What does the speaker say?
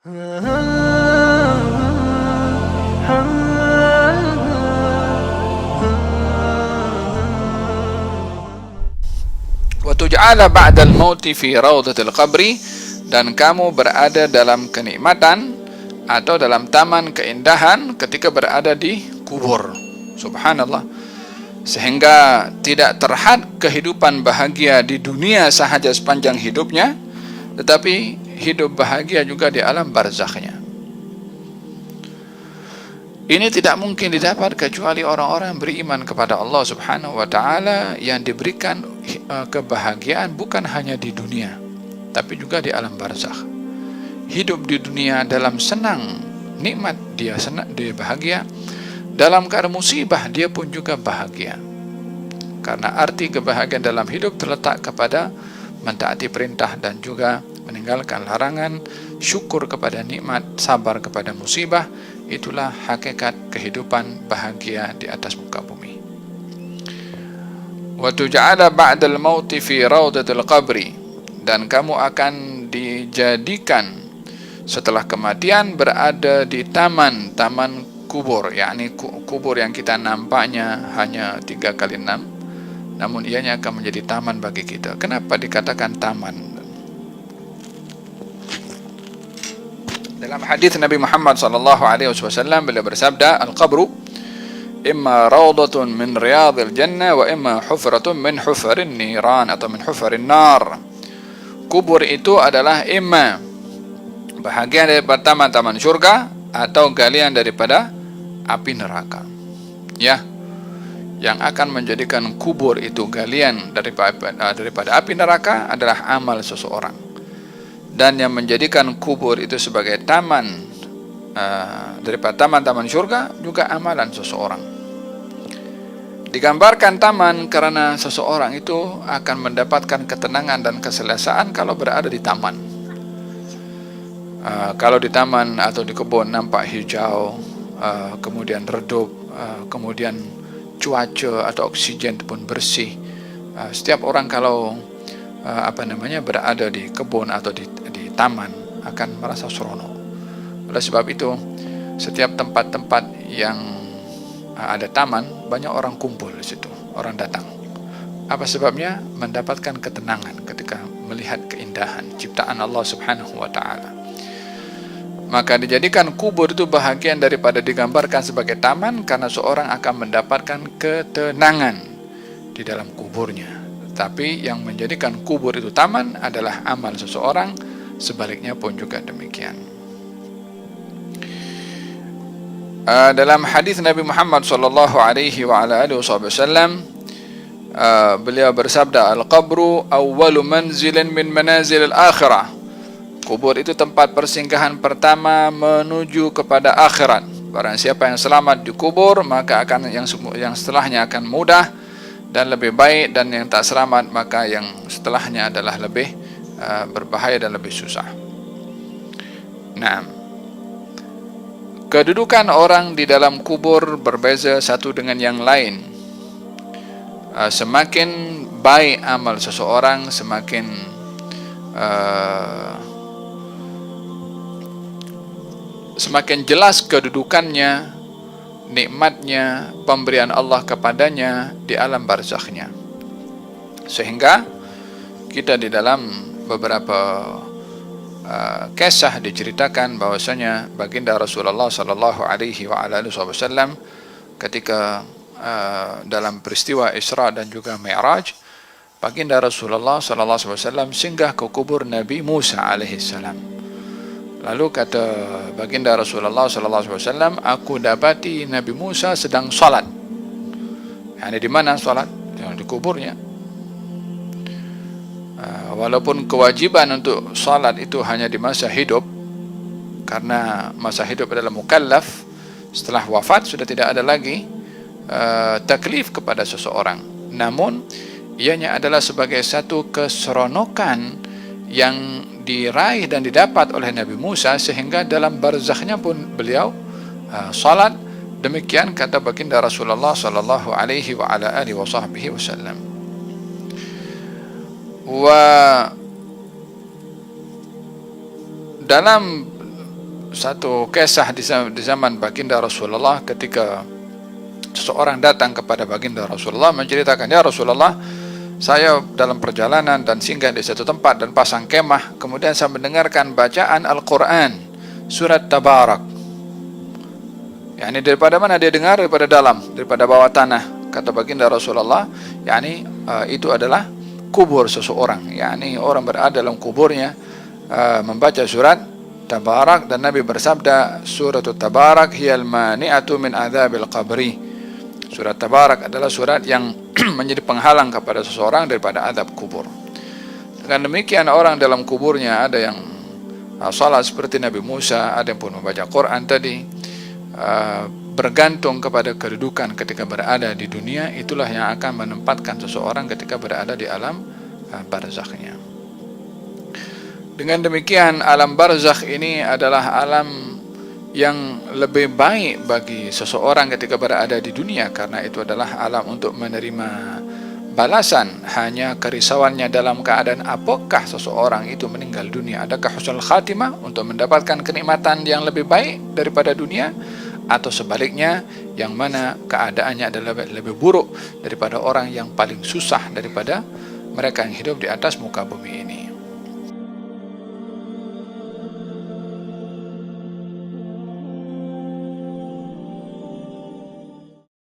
Wa tuj'ala ba'dal mauti fi rawdatil qabri, dan kamu berada dalam kenikmatan atau dalam taman keindahan ketika berada di kubur. Subhanallah. Sehingga tidak terhad kehidupan bahagia di dunia sahaja sepanjang hidupnya, tetapi hidup bahagia juga di alam barzakhnya. Ini tidak mungkin didapat kecuali orang-orang yang beriman kepada Allah Subhanahu wa ta'ala, yang diberikan kebahagiaan bukan hanya di dunia, tapi juga di alam barzakh. Hidup di dunia dalam senang, nikmat, dia senang, dia bahagia. Dalam keadaan musibah, dia pun juga bahagia. Karena arti kebahagiaan dalam hidup terletak kepada mentaati perintah dan juga meninggalkan larangan, syukur kepada nikmat, sabar kepada musibah. Itulah hakikat kehidupan bahagia di atas muka bumi. Wa tuj'ala ba'dal mauti fi rawdatil qabri, dan kamu akan dijadikan setelah kematian berada di taman kubur, yakni kubur yang kita nampaknya hanya 3x6, namun ianya akan menjadi taman bagi kita. Kenapa dikatakan taman? Dalam hadis Nabi Muhammad sallallahu alaihi wasallam beliau bersabda, al-qabru imma rawdatun min riyadil jannah wa imma hufratun min hufarin niran, atau min hufarin nar. Kubur itu adalah imma bahagian daripada taman-taman surga atau galian daripada api neraka. Ya, yang akan menjadikan kubur itu galian daripada api neraka adalah amal seseorang, dan yang menjadikan kubur itu sebagai taman daripada taman-taman surga juga amalan seseorang. Digambarkan taman karena seseorang itu akan mendapatkan ketenangan dan keselesaan kalau berada di taman. Kalau di taman atau di kebun nampak hijau, kemudian redup, kemudian cuaca atau oksigen pun bersih. Setiap orang kalau berada di kebun atau di taman akan merasa seronok. Oleh sebab itu, setiap tempat-tempat yang ada taman, banyak orang kumpul di situ, orang datang. Apa sebabnya? Mendapatkan ketenangan ketika melihat keindahan ciptaan Allah Subhanahu wa ta'ala. Maka dijadikan kubur itu bahagian daripada digambarkan sebagai taman, karena seorang akan mendapatkan ketenangan di dalam kuburnya. Tapi yang menjadikan kubur itu taman adalah amal seseorang, sebaliknya pun juga demikian. Dalam hadis Nabi Muhammad sallallahu alaihi wa ala alihi wasallam, beliau bersabda, al-qabru awwalu manzilin min manazil al-akhirah. Kubur itu tempat persinggahan pertama menuju kepada akhirat. Barang siapa yang selamat di kubur, maka akan yang setelahnya akan mudah dan lebih baik, dan yang tak selamat maka yang setelahnya adalah lebih berbahaya dan lebih susah. Nah, kedudukan orang di dalam kubur berbeza satu dengan yang lain. Semakin baik amal seseorang, semakin jelas kedudukannya, nikmatnya, pemberian Allah kepadanya di alam barzakhnya. Sehingga kita di dalam beberapa kisah diceritakan bahwasanya baginda Rasulullah sallallahu alaihi wa ala alihi wasallam ketika dalam peristiwa Isra dan juga Mi'raj, baginda Rasulullah sallallahu alaihi wasallam singgah ke kubur Nabi Musa alaihi salam. Lalu kata baginda Rasulullah sallallahu alaihi wasallam, aku dapati Nabi Musa sedang salat. Yani di mana salat? Di kuburnya. Walaupun kewajiban untuk salat itu hanya di masa hidup, karena masa hidup adalah mukallaf, setelah wafat sudah tidak ada lagi taklif kepada seseorang. Namun ianya adalah sebagai satu keseronokan yang diraih dan didapat oleh Nabi Musa, sehingga dalam barzakhnya pun beliau salat. Demikian kata baginda Rasulullah sallallahu alaihi wa ala alihi wasallam. Wa dalam satu kisah di zaman baginda Rasulullah ketika seseorang datang kepada baginda Rasulullah menceritakan, "Ya Rasulullah, saya dalam perjalanan dan singgah di satu tempat dan pasang kemah, kemudian saya mendengarkan bacaan Al-Quran, surat Tabarak." Yani daripada mana dia dengar? Daripada dalam, daripada bawah tanah. Kata baginda Rasulullah, yani itu adalah kubur seseorang. Yani orang berada dalam kuburnya membaca surat Tabarak, dan Nabi bersabda, "Surat Tabarak hiyal mani'atu min adzabil qabri." Surat Tabarak adalah surat yang menjadi penghalang kepada seseorang daripada azab kubur. Dengan demikian orang dalam kuburnya ada yang salat seperti Nabi Musa, ada yang pun membaca Quran tadi, bergantung kepada kedudukan ketika berada di dunia. Itulah yang akan menempatkan seseorang ketika berada di alam barzakhnya. Dengan demikian alam barzakh ini adalah alam yang lebih baik bagi seseorang ketika berada di dunia, karena itu adalah alam untuk menerima balasan. Hanya kerisauannya dalam keadaan apakah seseorang itu meninggal dunia, adakah husnul khatimah untuk mendapatkan kenikmatan yang lebih baik daripada dunia, atau sebaliknya yang mana keadaannya adalah lebih buruk daripada orang yang paling susah daripada mereka yang hidup di atas muka bumi ini.